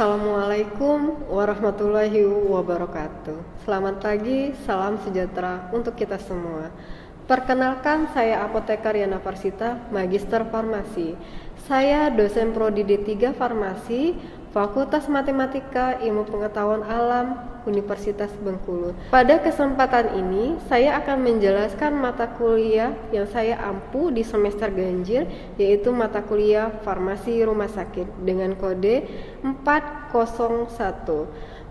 Assalamualaikum warahmatullahi wabarakatuh. Selamat pagi, salam sejahtera untuk kita semua. Perkenalkan, saya Apotekar Yana Parsita, Magister Farmasi. Saya dosen Prodi D3 Farmasi, Fakultas Matematika Ilmu Pengetahuan Alam, Universitas Bengkulu. Pada kesempatan ini, saya akan menjelaskan mata kuliah yang saya ampu di semester ganjil, yaitu mata kuliah Farmasi Rumah Sakit dengan kode 401.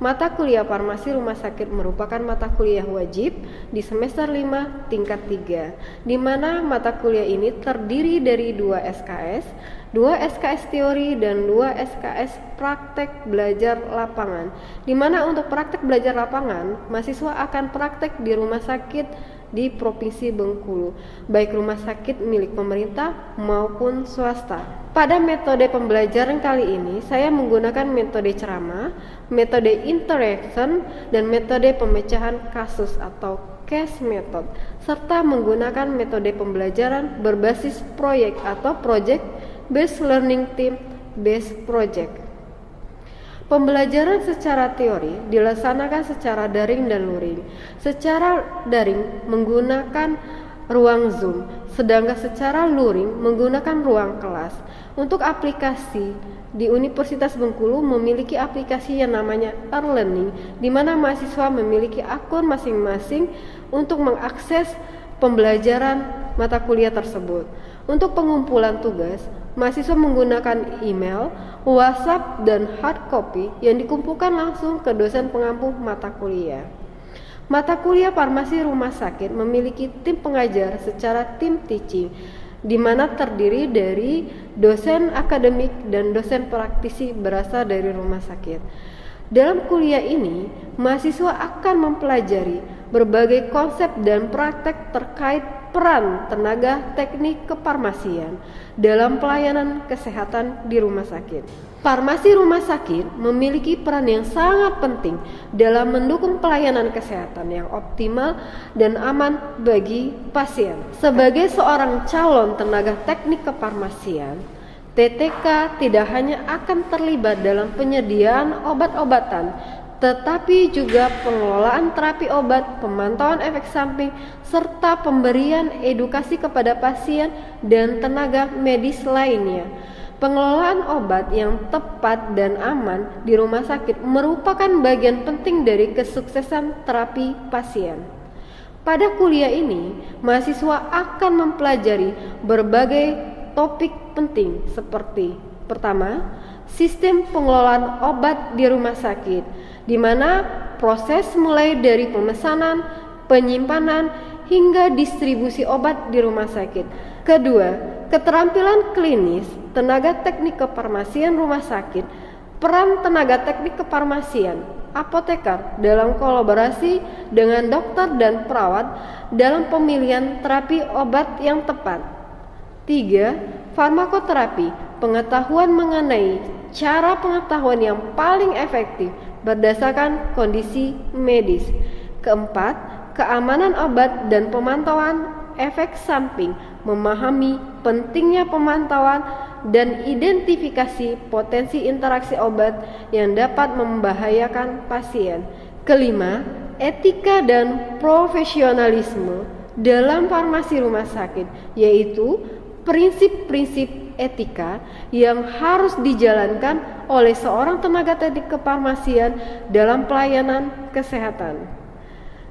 Mata kuliah Farmasi Rumah Sakit merupakan mata kuliah wajib di semester 5 tingkat 3, di mana mata kuliah ini terdiri dari 2 SKS, 2 SKS teori dan 2 SKS praktek belajar lapangan. Di mana untuk praktek belajar lapangan, mahasiswa akan praktek di rumah sakit di Provinsi Bengkulu, baik rumah sakit milik pemerintah maupun swasta. Pada metode pembelajaran kali ini, saya menggunakan metode ceramah, metode interaction, dan metode pemecahan kasus atau case method, serta menggunakan metode pembelajaran berbasis proyek atau project based learning team based project. Pembelajaran secara teori dilaksanakan secara daring dan luring. Secara daring menggunakan ruang Zoom, sedangkan secara luring menggunakan ruang kelas. Untuk aplikasi, di Universitas Bengkulu memiliki aplikasi yang namanya e-learning, di mana mahasiswa memiliki akun masing-masing untuk mengakses pembelajaran mata kuliah tersebut. Untuk pengumpulan tugas, mahasiswa menggunakan email, WhatsApp, dan hard copy yang dikumpulkan langsung ke dosen pengampu mata kuliah. Mata kuliah Farmasi Rumah Sakit memiliki tim pengajar secara tim teaching, di mana terdiri dari dosen akademik dan dosen praktisi berasal dari rumah sakit. Dalam kuliah ini, mahasiswa akan mempelajari berbagai konsep dan praktek terkait peran tenaga teknik kefarmasian dalam pelayanan kesehatan di rumah sakit. Farmasi rumah sakit memiliki peran yang sangat penting dalam mendukung pelayanan kesehatan yang optimal dan aman bagi pasien. Sebagai seorang calon tenaga teknik kefarmasian, TTK tidak hanya akan terlibat dalam penyediaan obat-obatan, tetapi juga pengelolaan terapi obat, pemantauan efek samping, serta pemberian edukasi kepada pasien dan tenaga medis lainnya. Pengelolaan obat yang tepat dan aman di rumah sakit merupakan bagian penting dari kesuksesan terapi pasien. Pada kuliah ini, mahasiswa akan mempelajari berbagai topik penting seperti: pertama, sistem pengelolaan obat di rumah sakit, di mana proses mulai dari pemesanan, penyimpanan, hingga distribusi obat di rumah sakit. Kedua, keterampilan klinis tenaga teknik kefarmasian rumah sakit, peran tenaga teknik kefarmasian, apoteker dalam kolaborasi dengan dokter dan perawat dalam pemilihan terapi obat yang tepat. 3. Farmakoterapi, pengetahuan mengenai cara pengetahuan yang paling efektif berdasarkan kondisi medis. Keempat, keamanan obat dan pemantauan efek samping, memahami pentingnya pemantauan dan identifikasi potensi interaksi obat yang dapat membahayakan pasien. Kelima, etika dan profesionalisme dalam farmasi rumah sakit, yaitu prinsip-prinsip etika yang harus dijalankan oleh seorang tenaga teknik kefarmasian dalam pelayanan kesehatan.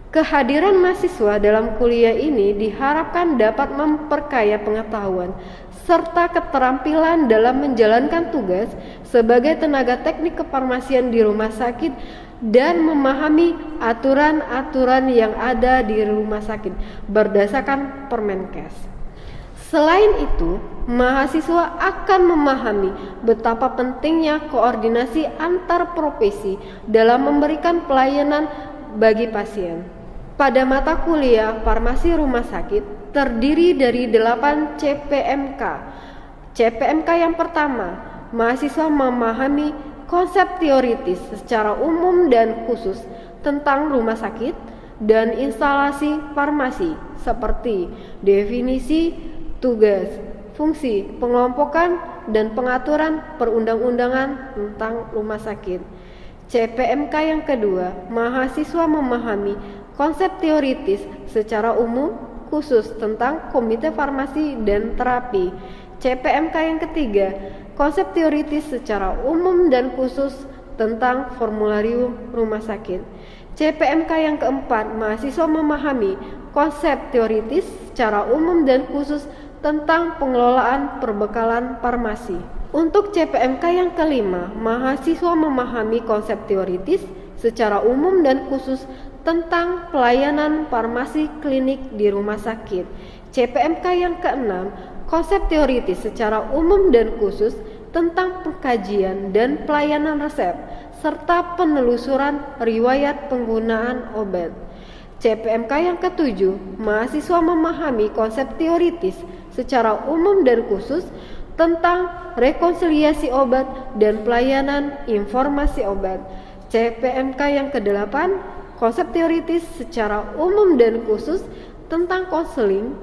Kehadiran mahasiswa dalam kuliah ini diharapkan dapat memperkaya pengetahuan serta keterampilan dalam menjalankan tugas sebagai tenaga teknik kefarmasian di rumah sakit dan memahami aturan-aturan yang ada di rumah sakit berdasarkan Permenkes. Selain itu, mahasiswa akan memahami betapa pentingnya koordinasi antar profesi dalam memberikan pelayanan bagi pasien. Pada mata kuliah Farmasi Rumah Sakit terdiri dari 8 CPMK. CPMK yang pertama, mahasiswa memahami konsep teoritis secara umum dan khusus tentang rumah sakit dan instalasi farmasi seperti definisi, tugas, fungsi, pengelompokan, dan pengaturan perundang-undangan tentang rumah sakit. CPMK yang kedua, mahasiswa memahami konsep teoritis secara umum khusus tentang komite farmasi dan terapi. CPMK yang ketiga, konsep teoritis secara umum dan khusus tentang formularium rumah sakit. CPMK yang keempat, mahasiswa memahami konsep teoritis secara umum dan khusus tentang pengelolaan perbekalan farmasi. Untuk CPMK yang kelima, mahasiswa memahami konsep teoritis secara umum dan khusus tentang pelayanan farmasi klinik di rumah sakit. CPMK yang keenam, konsep teoritis secara umum dan khusus tentang pengkajian dan pelayanan resep serta penelusuran riwayat penggunaan obat. CPMK yang ketujuh, mahasiswa memahami konsep teoritis secara umum dan khusus tentang rekonsiliasi obat dan pelayanan informasi obat. CPMK yang kedelapan, konsep teoritis secara umum dan khusus tentang konseling,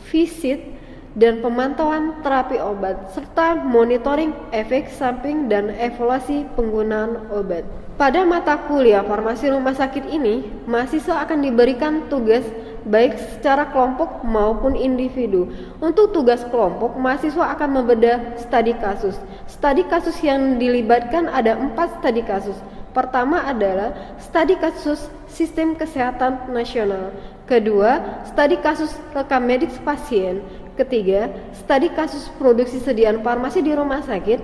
visit, dan pemantauan terapi obat, serta monitoring efek samping dan evaluasi penggunaan obat. Pada mata kuliah farmasi rumah sakit ini, mahasiswa akan diberikan tugas baik secara kelompok maupun individu. Untuk tugas kelompok, mahasiswa akan membedah studi kasus. Studi kasus yang dilibatkan ada 4 studi kasus. Pertama adalah studi kasus sistem kesehatan nasional. Kedua, studi kasus rekam medik pasien. Ketiga, studi kasus produksi sediaan farmasi di rumah sakit.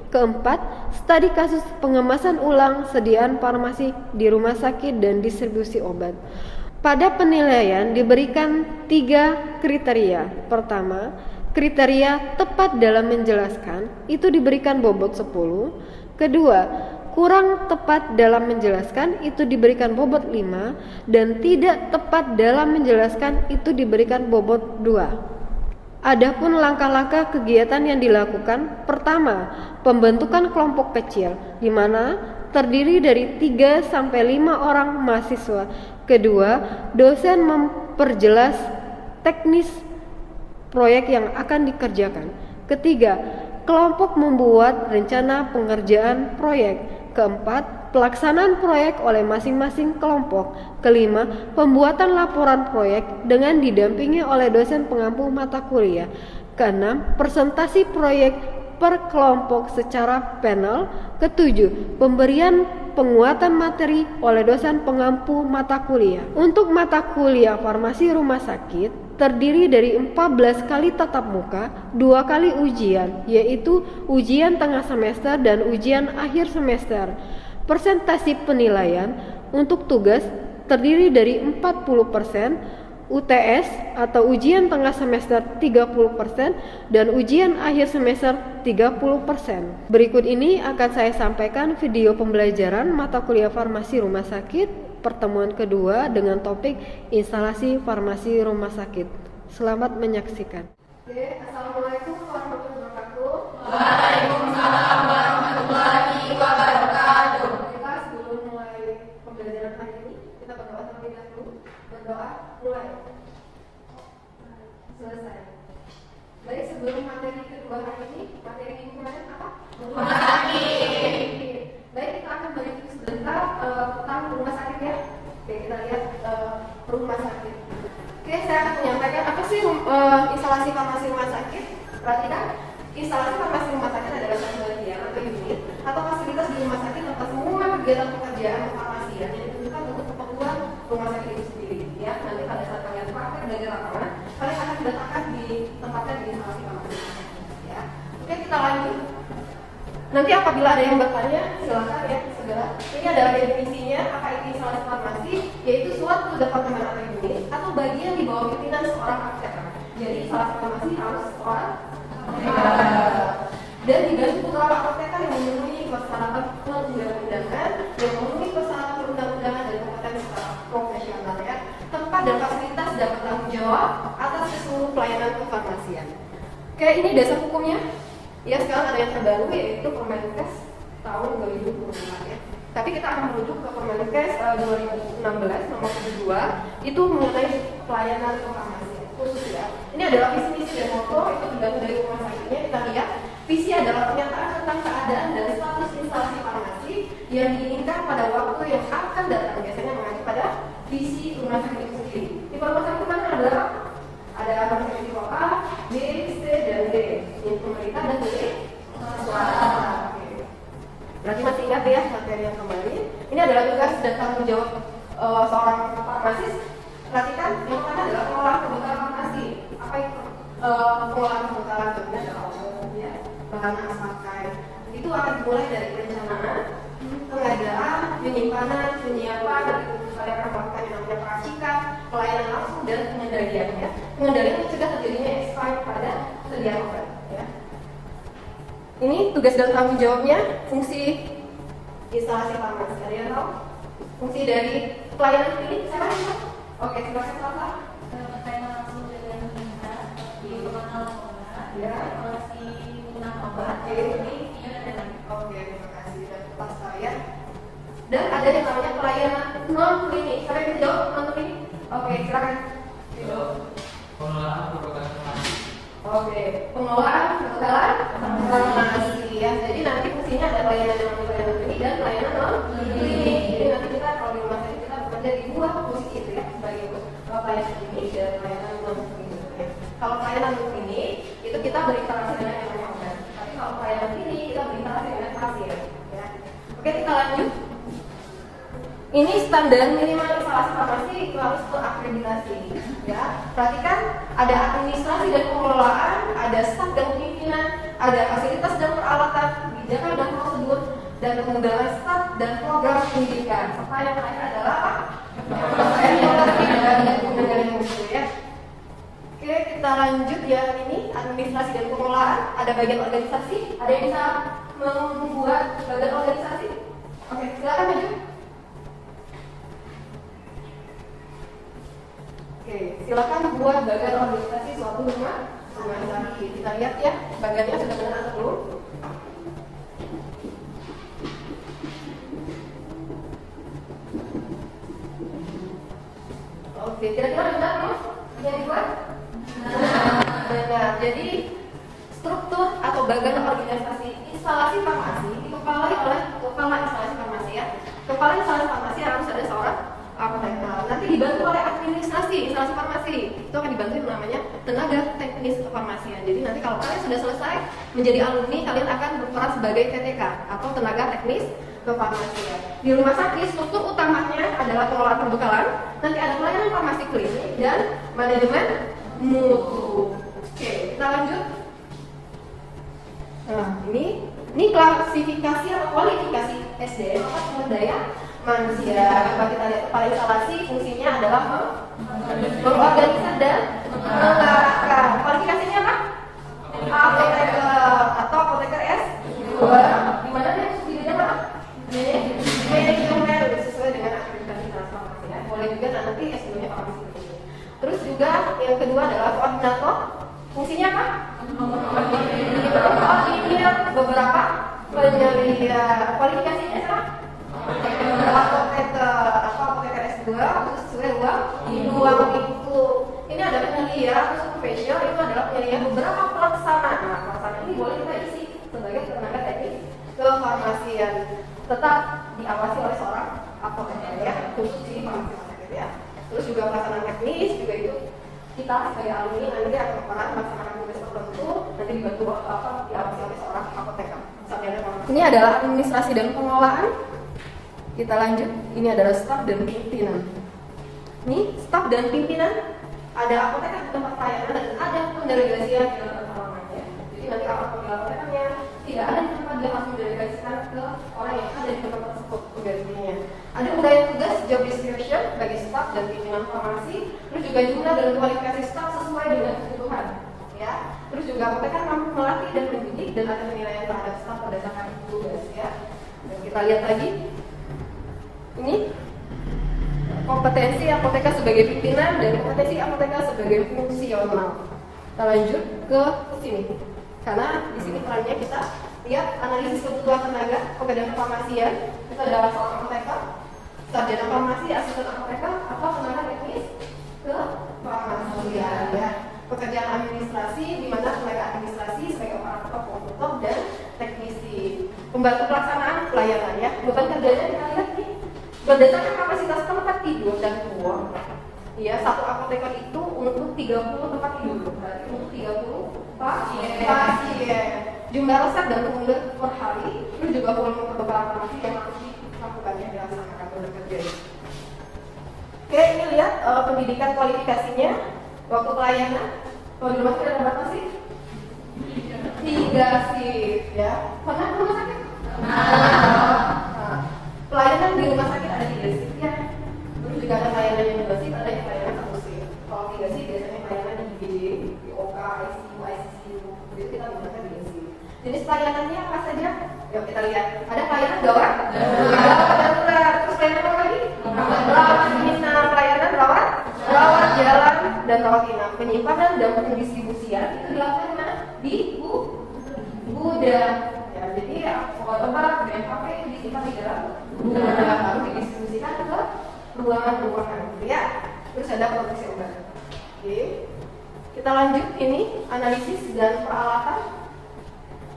Keempat, studi kasus pengemasan ulang sediaan farmasi di rumah sakit dan distribusi obat. Pada penilaian diberikan 3 kriteria. Pertama, kriteria tepat dalam menjelaskan, itu diberikan bobot 10. Kedua, kurang tepat dalam menjelaskan, itu diberikan bobot 5. Dan tidak tepat dalam menjelaskan, itu diberikan bobot 2. Adapun langkah-langkah kegiatan yang dilakukan, pertama, pembentukan kelompok kecil di mana terdiri dari 3 sampai 5 orang mahasiswa. Kedua, dosen memperjelas teknis proyek yang akan dikerjakan. Ketiga, kelompok membuat rencana pengerjaan proyek. Keempat, pelaksanaan proyek oleh masing-masing kelompok. Kelima, pembuatan laporan proyek dengan didampingi oleh dosen pengampu mata kuliah. Keenam, presentasi proyek per kelompok secara panel. Ketujuh, pemberian penguatan materi oleh dosen pengampu mata kuliah. Untuk mata kuliah farmasi rumah sakit terdiri dari 14 kali tatap muka, 2 kali ujian, yaitu ujian tengah semester dan ujian akhir semester. Persentase penilaian untuk tugas terdiri dari 40%, UTS atau ujian tengah semester 30% dan ujian akhir semester 30%. Berikut ini akan saya sampaikan video pembelajaran mata kuliah farmasi rumah sakit pertemuan kedua dengan topik instalasi farmasi rumah sakit. Selamat menyaksikan. Oke, Assalamualaikum warahmatullahi wabarakatuh. Waalaikumsalam warahmatullahi wabarakatuh. Kita sebelum mulai pembelajaran hari ini, kita berdoa terlebih dahulu. Berdoa mulai. Selesai. Baik, sebelum materi kedua hari ini, materi ini kemarin apa? Rumah sakit. Baik, kita akan mereview sebentar tentang rumah sakit ya. Oke, kita lihat rumah sakit. Oke, saya akan menyampaikan apa sih instalasi farmasi rumah sakit. Perhatikan, instalasi farmasi rumah sakit adalah satu bagian atau unit atau fasilitas di rumah sakit tempat semua kegiatan pekerjaan farmasian yang ditentukan untuk keperluan rumah sakit itu sendiri. Ya, nanti pada saat kalian praktek belajar lapangan, kalian akan diletakkan di tempatnya di instalasi farmasi. Ya, oke, kita lanjut. Nanti apabila ada yang bertanya, silakan ya segera. Ini adalah definisinya apa itu instalasi farmasi, yaitu suatu departemen atau unit atau bagian di bawah pimpinan seorang apoteker. Jadi instalasi farmasi harus seorang dan dibantu putra apoteker yang memenuhi persyaratan perundang-undangan, yang memenuhi persyaratan perundang-undangan dan kompetensi secara profesional ya. Tempat dan fasilitas dapat tanggung jawab atas seluruh pelayanan kefarmasian. Oke, ini dasar hukumnya. Ya, sekarang ada yang terbaru yaitu Permenkes tahun 2024 ya. Tapi kita akan merujuk ke Permenkes 2016 nomor 72 itu mengenai pelayanan kefarmasian khusus ya. Ini adalah visi misi dan moto itu tergantung dari rumah sakitnya. Kita lihat Visi adalah pernyataan tentang keadaan dan status instalasi farmasi yang diinginkan pada waktu yang akan datang. Biasanya mengacu pada visi rumah sakit itu sendiri. Tipe rumah sakit mana adalah ada rumah sakit tipe A, B, C, dan D. Ini pemerintah dan D swasta. Berarti masih ingat ya materi yang kemarin. Ini adalah tugas dan tanggung jawab seorang farmasis. Perhatikan, yang pertama adalah pengelolaan kebutuhan farmasi. Apa itu? Pengelolaan kebutuhan ya, bahan pakai. Itu akan dimulai dari perencanaan, pengadaan, penyimpanan, penyiapan, supaya perbuatan yang namanya peracikan, pelayanan langsung dan pengendalian. Ya. Pengendalian mencegah terjadinya expired pada sedia obat. Ya. Ini tugas dan tanggung jawabnya, fungsi instalasi farmasi. Ada yang tahu? Fungsi dari pelayanan klinik siapa? Oke, silakan Pak. Berkaitan langsung dengan pemerintah di pengenalan obat, Ya. masih menggunakan obat, Oke. dan Oke, terima kasih dan pas saya. Dan ada yang namanya pelayanan non klinik. Siapa yang jawab non klinik? Oke, silakan. Pengelolaan kebutuhan farmasi. Oke, pengelolaan kebutuhan farmasi ya. Jadi nanti fungsinya ada pelayanan klinik dan pelayanan non klinik. Jadi nanti kita kalau di rumah sakit kita bekerja di dua posisi itu ya, sebagai pelayanan klinik dan pelayanan non klinik. Ya. Kalau pelayanan non klinik itu kita berinteraksi dengan yang namanya obat. Tapi kalau pelayanan klinik kita berinteraksi dengan pasien. Ya. Oke, kita lanjut. Ini standar minimal instalasi farmasi itu harus terakreditasi. Ya, perhatikan ada administrasi dan pengelolaan, ada staf dan pimpinan, ada fasilitas dan peralatan, kebijakan dan prosedur, dan pengembangan staf dan program pendidikan. Serta yang terakhir adalah evaluasi dan pengendalian musuh ya. Oke, kita lanjut ya ini administrasi dan pengelolaan. Ada bagian organisasi. Ada yang bisa membuat bagian organisasi? Oke, silakan maju. Oke, silakan buat bagian organisasi suatu rumah sakit. Kita lihat ya, bagiannya sudah benar atau belum? Oke, kira-kira benar belum? Yang dibuat? Benar. Jadi struktur atau bagian organisasi instalasi farmasi dikepalai oleh kepala instalasi farmasi ya. Kepala instalasi farmasi harus ada seorang apoteker. Nanti dibantu oleh administrasi instalasi farmasi. Itu akan dibantu yang namanya tenaga teknis kefarmasian. Jadi nanti kalau kalian sudah selesai menjadi alumni, kalian akan berperan sebagai TTK atau tenaga teknis kefarmasian. Di rumah sakit struktur utamanya adalah pengelolaan perbekalan. Nanti ada pelayanan farmasi klinik dan manajemen mutu. Oke, kita lanjut. Nah, ini klasifikasi atau kualifikasi SDM atau sumber daya manusia. Kalau kita lihat kepala instalasi fungsinya adalah mengorganisir dan mengarahkan. Kualifikasinya apa? Apoteker atau apoteker S2. Di mana dia subsidinya apa? Manajemen sesuai dengan akreditasi transformasi ya. Boleh juga nanti S2-nya farmasi. Terus juga yang kedua adalah koordinator. Fungsinya apa? Koordinir beberapa penyelia. Kualifikasinya apa? Apoteker atau apoteker S2 khusus sesuai ruang itu. Ini ada penyelia atau supervisor, itu adalah penyelia beberapa pelaksana. Nah, pelaksana ini boleh kita isi sebagai tenaga teknis kefarmasian. Tetap diawasi oleh seorang apoteker ya, khusus di farmasi ya. Terus juga pelaksanaan teknis juga itu kita sebagai alumni nanti akan berperan melaksanakan tugas tertentu, nanti dibantu diawasi oleh seorang apoteker. Ini adalah administrasi dan pengelolaan. Kita lanjut. Ini adalah staf dan pimpinan. Ini staf dan pimpinan. Ada apoteker di tempat pelayanan dan ada pendelegasian di dalam ruangannya. Jadi nanti apapun apotekernya tidak ada di tempat dia harus mendelegasikan ke orang yang ada di tempat tersebut penggantinya. Ada uraian tugas job description bagi staf dan pimpinan farmasi. Terus juga jumlah dan kualifikasi staf sesuai dengan kebutuhan. Ya. Terus juga apoteker mampu melatih dan mendidik dan ada penilaian terhadap staf berdasarkan tugas ya. Dan kita lihat lagi. Ini kompetensi apoteker sebagai pimpinan dan kompetensi apoteker sebagai fungsional. Kita lanjut ke sini. Karena di sini perannya kita lihat analisis kebutuhan tenaga pekerjaan kefarmasian. Kita adalah seorang apoteker, sarjana farmasi, asisten apoteker, atau tenaga teknis kefarmasian. Ya. Pekerjaan administrasi di mana tenaga administrasi sebagai operator komputer membantu pelaksanaan pelayanan ya. Beban kerjanya kita lihat nih, berdasarkan kapasitas tempat tidur dan ruang. Ya, satu apoteker itu untuk 30 tempat tidur, berarti untuk 30 pasien. Jumlah resep dan kemudian per hari, terus juga volume kekebalan farmasi yang harus dilakukannya dilaksanakan oleh kerja. Oke, ini lihat pendidikan kualifikasinya waktu pelayanan. Kalau di rumah sakit ada berapa sih? 3 shift ya. Pernah ke rumah sakit? Nah, pelayanan di rumah sakit ada 3 shift ya. Terus juga ada pelayanan yang 2 shift, ada yang pelayanan 1 shift. Kalau 3 shift biasanya pelayanan di IGD, di OK, ICU, ICU. Jadi kita menggunakan 3 shift. Jenis pelayanannya apa saja? Yuk kita lihat. Ada pelayanan gawat, darurat, terus pelayanan apa lagi? Rawat inap, pelayanan rawat jalan dan rawat inap. Penyimpanan dan pendistribusian itu dilakukan di gudang. Ya, jadi ya, obat-obat, BMKP itu disimpan di dalam gudang, lalu didistribusikan ke ruangan-ruangan. Ya, terus ada produksi obat. Oke, kita lanjut ini analisis dan peralatan.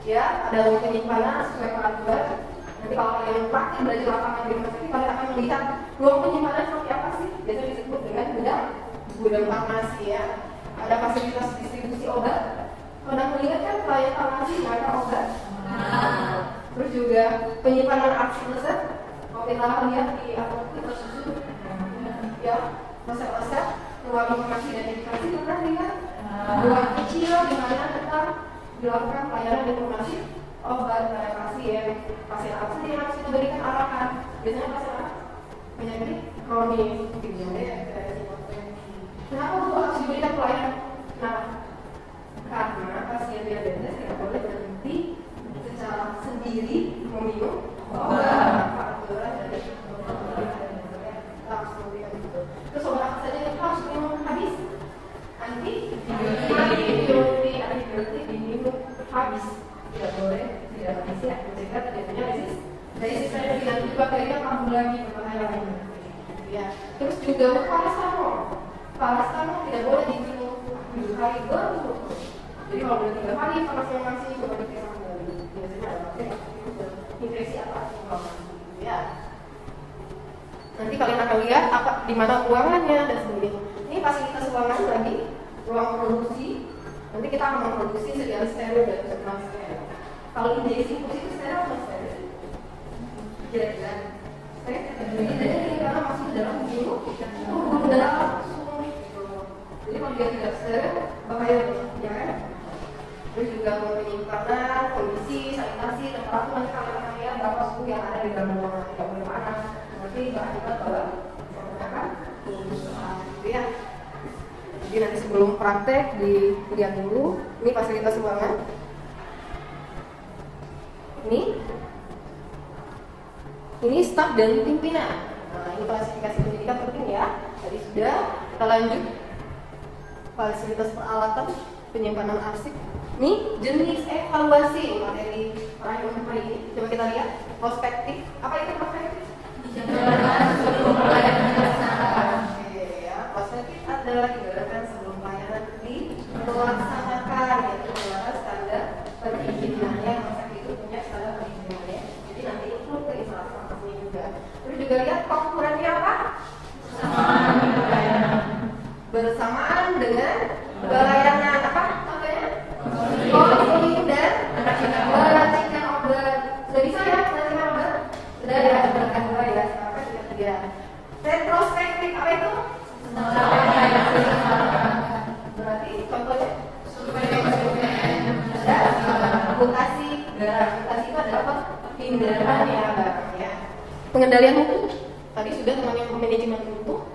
Ya, ada penyimpanan sesuai peraturan. Nanti kalau kalian praktik belajar lapangan di rumah sakit, kalian akan melihat ruang penyimpanan seperti apa sih? Biasanya disebut dengan gudang farmasi ya. Ada fasilitas distribusi obat. Pernah melihat kan pelayan farmasi mereka obat? Terus juga penyimpanan arsip resep. Kalau kita lihat di apotek tersusun, ya resep-resep, ruang informasi dan edukasi pernah lihat? Ruang kecil di mana tetap dilakukan pelayanan informasi obat pada pasien apa saja yang harus kita berikan arahan. Biasanya pasien apa? Penyakit kronis, kenapa itu harus diberikan pelayanan? Nah, karena pasien diabetes tidak boleh berhenti secara sendiri meminum obat. Terus obat apa saja yang harus diminum habis? Antibiotik diminum habis, tidak boleh tidak habis ya, mencegah terjadinya resistensi dan juga bakteri kambuh lagi berbahaya lainnya. Ya, terus juga paracetamol tidak boleh diminum 7 hari berturut-turut. Jadi kalau udah 3 hari paracetamol masih coba diperiksa kembali. Biasanya ada bakteri infeksi atau inflamasi. Ya. Nanti kalian akan lihat apa di mana ruangannya dan sebagainya. Ini fasilitas ruangan lagi, ruang produksi. Nanti kita akan memproduksi secara steril dan non steril. Kalau injeksi infus itu steril atau steril? Jelas. Jadi karena masuk ke dalam tubuh darah langsung. Jadi kalau dia tidak steril, bahaya ya kan? Terus juga penyimpanan, kondisi, sanitasi, temperatur. Nanti kalian akan lihat berapa suhu yang ada di dalam ruangan, tidak boleh panas. Nanti berakibat bahwa menggunakan ya. Jadi nanti sebelum praktek dilihat dulu. Ini fasilitas ruangan. Ini staf dan pimpinan. Nah, ini klasifikasi pendidikan penting ya. Tadi sudah. Kita lanjut. Fasilitas peralatan, penyimpanan arsip. Ini jenis evaluasi materi pelayanan hari ini. Coba kita lihat prospektif. Apa itu prospektif? Prospektif adalah diadakan sebelum pelayanan dilaksanakan, yaitu membahas standar perizinannya. Masa itu punya standar perizinannya. Jadi nanti include ke instalasi juga. Terus juga lihat konkurennya apa? Bersamaan dengan pelayanan apa? Konsuling dan meracikan obat. Sudah bisa ya meracikan obat? Sudah ya, sudah ya. Sampai sudah 3. Retrospektif apa itu? Berarti contohnya mutasi garam. Mutasi itu adalah pemindahan ya. Pengendalian mutu. Tadi sudah namanya manajemen mutu.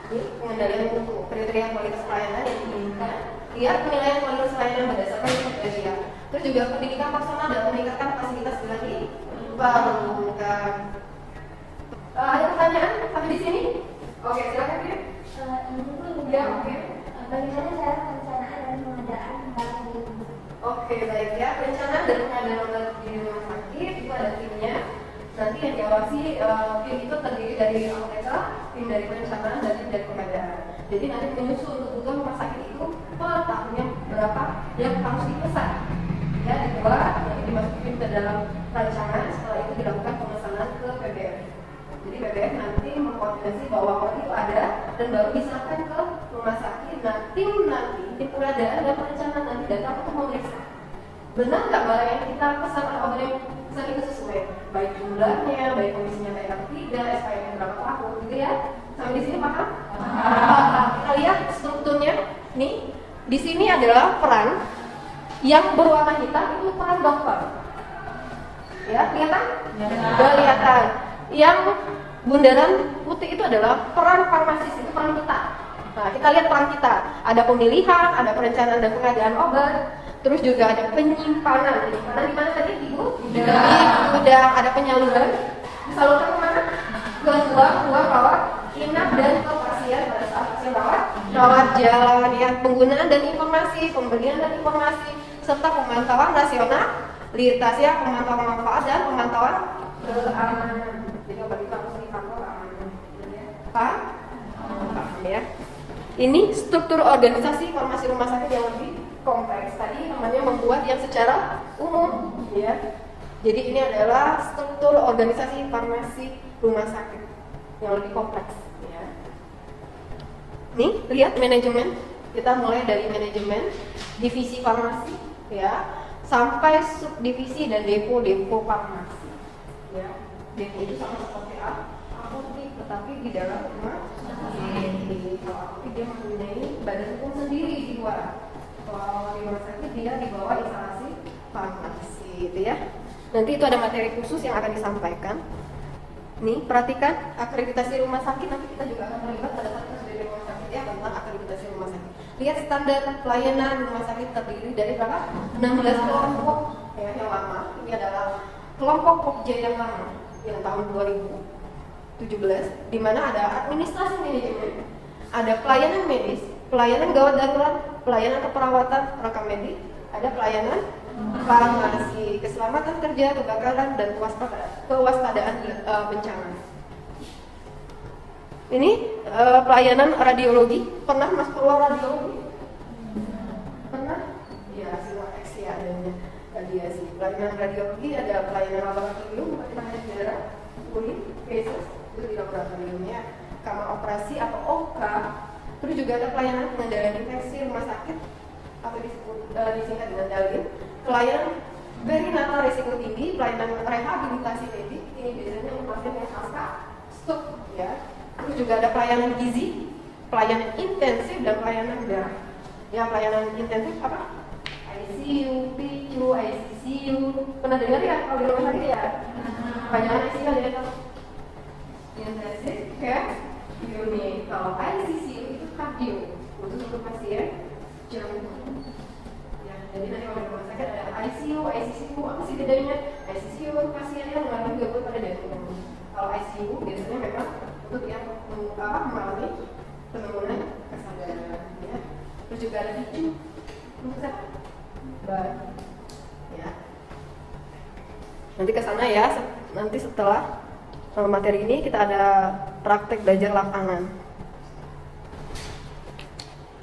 Ini pengendalian mutu, kriteria kualitas pelayanan yang diinginkan. Lihat penilaian kualitas pelayanan berdasarkan kriteria. Terus juga pendidikan personal dan meningkatkan fasilitas lagi perlukan. Ada pertanyaan sampai di sini? Oke, silakan ya. Ya, oke. Bagaimana cara perencanaan dan pengadaan barang di rumah? Oke, baik ya. Perencanaan dan pengadaan barang di rumah sakit itu ada timnya. Nanti yang diawasi tim itu terdiri dari apoteker, tim dari perencanaan, dan tim dari pengadaan. Jadi nanti menyusun untuk kebutuhan rumah sakit itu per tahunnya berapa yang harus dipesan. Ya, dibuat, dimasukin ke dalam rancangan, setelah itu dilakukan pemesanan ke PBF. Jadi PBF nanti mengkoordinasi bahwa orang itu ada dan baru diserahkan ke rumah sakit. Nah, tim pengadaan dan perencanaan nanti datang untuk memeriksa benar nggak barang yang kita pesan atau obat yang pesan itu sesuai, baik jumlahnya, baik kondisinya kayak atau tidak, SKM berapa tahun, gitu ya. Sampai di sini paham? Kita lihat strukturnya. Nih, di sini adalah peran yang berwarna hitam itu peran dokter. Ya, kelihatan? Kelihatan. Yang bundaran putih itu adalah peran farmasis, itu peran kita. Nah, kita lihat peran kita. Ada pemilihan, ada perencanaan dan pengadaan obat, terus juga ada penyimpanan. Penyimpanan di mana tadi? Di gudang. Ada penyaluran. Disalurkan kemana? Ke ruang rawat inap dan ke pasien pada saat pasien rawat jalan. Ya, penggunaan dan informasi, pembelian dan informasi, serta pemantauan rasionalitas, ya, pemantauan manfaat dan pemantauan keamanan. Jadi obat itu harus dipantau keamanan. Paham? Ya. Ini struktur organisasi farmasi rumah sakit yang lebih kompleks. Tadi namanya membuat yang secara umum, ya. Jadi ini adalah struktur organisasi farmasi rumah sakit yang lebih kompleks, ya. Nih, lihat manajemen. Kita mulai dari manajemen, divisi farmasi, ya, sampai subdivisi dan depo farmasi. Ya, depo itu sama seperti apotek, tetapi di dalam rumah sakit. Kalau apotek dia mempunyai badan hukum sendiri di luar. Kalau di rumah sakit dia di bawah instalasi farmasi, gitu ya. Nanti itu ada materi khusus yang akan disampaikan. Nih, perhatikan akreditasi rumah sakit. Nanti kita juga akan terlibat pada saat kita dari rumah sakit, ya, tentang akreditasi rumah sakit. Lihat standar pelayanan rumah sakit terdiri dari berapa? 16 kelompok, ya, yang lama. Ini adalah kelompok Pokja yang lama, yang tahun 2017, di mana ada administrasi manajemen, ada pelayanan medis, pelayanan gawat darurat, pelayanan keperawatan rekam medik, ada pelayanan farmasi, keselamatan kerja, kebakaran, dan kewaspadaan bencana. Ini pelayanan radiologi. Pernah masuk keluar radiologi? Pernah? Ya, siwa X ya adanya radiasi. Pelayanan radiologi ada pelayanan laboratorium, pelayanan darah, kulit, feses, itu di laboratoriumnya, kamar operasi atau OK. Terus juga ada pelayanan pengendalian infeksi rumah sakit atau disingkat dengan DALIN. Pelayanan perinatal risiko tinggi, pelayanan rehabilitasi medik, ini biasanya untuk pasien yang pasca stroke, ya. Terus juga ada pelayanan gizi, pelayanan intensif dan pelayanan darah. Ya, pelayanan intensif apa? ICU, PICU, ICCU. Pernah dengar ya kalau di rumah sakit ya? Pelayanan ICU ada yang intensif, ya. Unit. Kalau ICCU itu kardio, khusus untuk pasien jantung. Jadi nanti kalau di rumah sakit ada ICU, ICCU, apa sih bedanya? ICCU pasien yang mengalami gangguan pada jantung. Kalau ICU biasanya memang untuk yang mengalami penurunan kesadaran, ya. Terus juga ada PICU, untuk siapa? Ya. Nanti ke sana ya. Nanti setelah materi ini kita ada praktek belajar lapangan.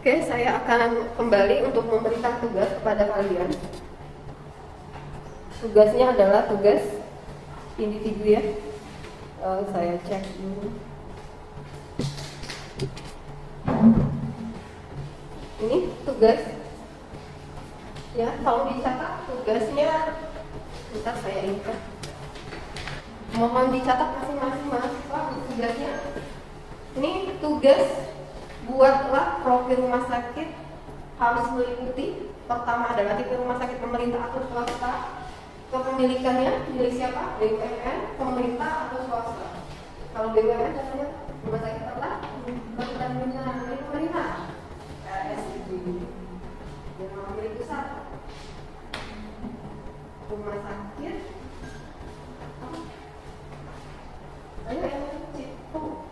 Oke, saya akan kembali untuk memberikan tugas kepada kalian. Tugasnya adalah tugas individu, ya. Saya cek dulu. Ini tugas, ya. Tolong dicatat tugasnya. Bentar, saya ingat. Mohon dicatat masing-masing mahasiswa tugasnya. Ini tugas. Buatlah profil rumah sakit, harus meliputi. Pertama adalah tipe rumah sakit pemerintah atau swasta, kepemilikannya milik siapa? BUMN, pemerintah atau swasta. Kalau BUMN contohnya rumah sakit apa? Pertamina milik pemerintah, RSUD. Yang milik pusat, rumah sakit apa? Ayo yang Cipu,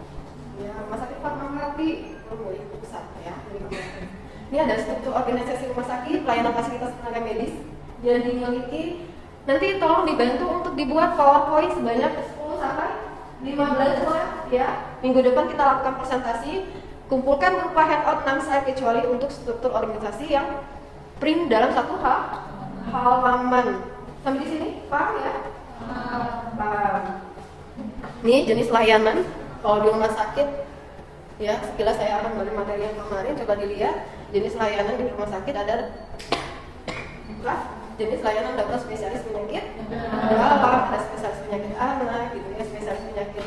ya, rumah sakit Fatmawati milik pusat, ya. Ini ada struktur organisasi rumah sakit, pelayanan fasilitas tenaga medis yang dimiliki. Nanti tolong dibantu untuk dibuat PowerPoint sebanyak 10 sampai 15 slide, ya. Minggu depan kita lakukan presentasi. Kumpulkan berupa handout 6 slide kecuali untuk struktur organisasi yang print dalam satu halaman. Sampai di sini paham ya? Paham. Ini jenis layanan kalau di rumah sakit ya, sekilas saya akan balik materi yang kemarin, coba dilihat jenis layanan di rumah sakit ada jenis layanan dokter spesialis penyakit dalam, ada spesialis penyakit anak gitu ya, spesialis penyakit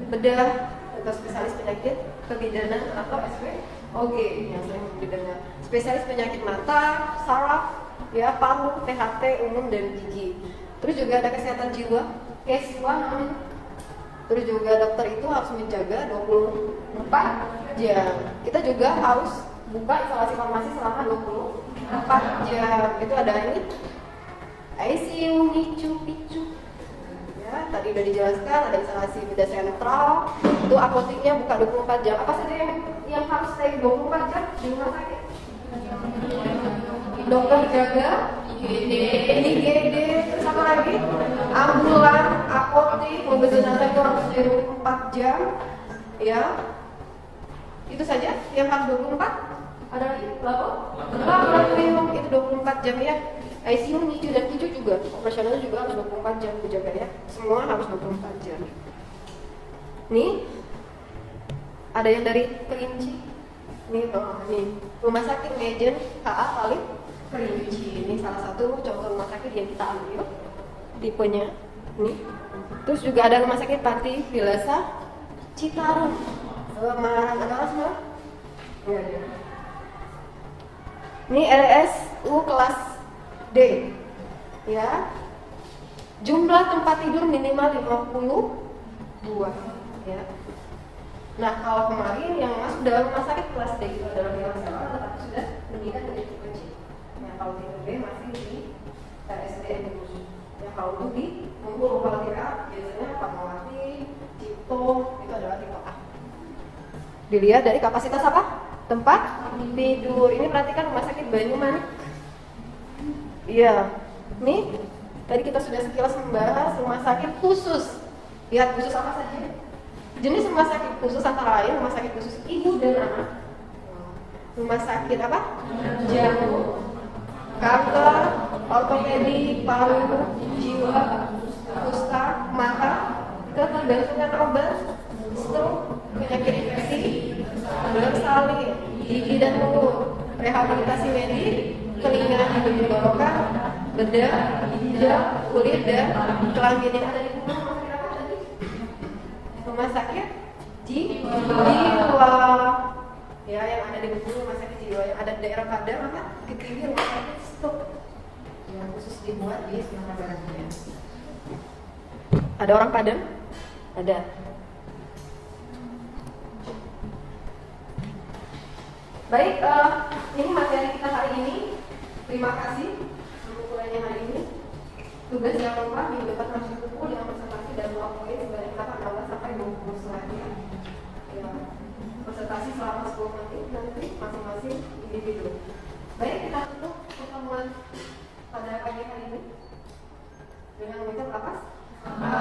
bedah, dokter spesialis penyakit kebidanan atau SPOG yang sering didengar, spesialis penyakit mata, saraf ya, paru, THT umum dan gigi. Terus juga ada kesehatan jiwa, K1. Terus juga dokter itu harus menjaga 24 jam. Kita juga harus buka isolasi farmasi selama 24 jam. Itu ada ini ICU, NICU, PICU. Ya, tadi udah dijelaskan ada isolasi bedah sentral. Itu apoteknya buka 24 jam. Apa saja yang harus stay 24 jam di rumah sakit? Dokter jaga, IGD, terus apa lagi? Ambulan, apotek, mobil jenazah itu harus 24 jam. Ya, itu saja yang harus 24. Ada lagi? Laboratorium itu 24 jam ya. ICU, NICU dan PICU juga operasional juga harus 24 jam dijaga ya. Semua harus 24 jam. Nih, ada yang dari Kerinci. Nih, nih rumah sakit Mejen HA Paling Kerinci. Ini salah satu contoh rumah sakit yang kita ambil tipenya. Nih. Terus juga ada rumah sakit Pati Vilasa Citarum. Ada semua? Enggak ada. Ini RSU kelas D. Ya. Jumlah tempat tidur minimal 52 ya. Nah, kalau kemarin yang masuk dalam rumah sakit kelas D itu adalah yang tetapi sudah meningkat menjadi tipe C. Nah, kalau tipe B masih di RSDM khusus. Ya, kalau untuk di Bengkulu Paltira biasanya Fatmawati, Cipto itu adalah tipe A. Dilihat dari kapasitas apa? Tempat tidur. Ini perhatikan rumah sakit Banyumanik. Iya. Nih, tadi kita sudah sekilas membahas rumah sakit khusus. Lihat khusus apa saja? Jenis rumah sakit khusus antara lain rumah sakit khusus ibu dan anak, rumah sakit apa? Jantung, kanker, ortopedi, paru, jiwa, kusta, mata, ketergantungan obat, stroke, penyakit infeksi, salin, gigi dan mulut, rehabilitasi medik, telinga hidung tenggorokan, bedah, ginjal, kulit dan kelamin yang ada di rumah sakit jiwa ya, yang ada di Bengkulu rumah sakit jiwa, yang ada di daerah Padang apa? Ketinggi rumah sakit stroke yang khusus dibuat di Sumatera Barat ya. Ada orang Padang? Ada. Baik, ini materi kita hari ini. Terima kasih untuk kuliahnya hari ini. Tugas yang lupa minggu depan harus buku dengan presentasi dan poin sebanyak 18 sampai 20 slide ya. Presentasi selama 10 menit nanti masing-masing individu. Baik, kita tutup pertemuan pada pagi hari ini dengan mengucap apa? Terima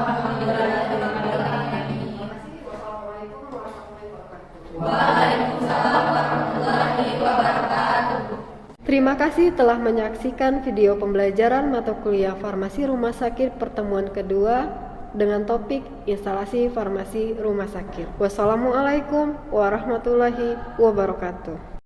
kasih. Wassalamualaikum warahmatullahi wabarakatuh. Waalaikumsalam warahmatullahi wabarakatuh. Terima kasih telah menyaksikan video pembelajaran mata kuliah Farmasi Rumah Sakit pertemuan kedua dengan topik instalasi farmasi rumah sakit. Wassalamualaikum warahmatullahi wabarakatuh.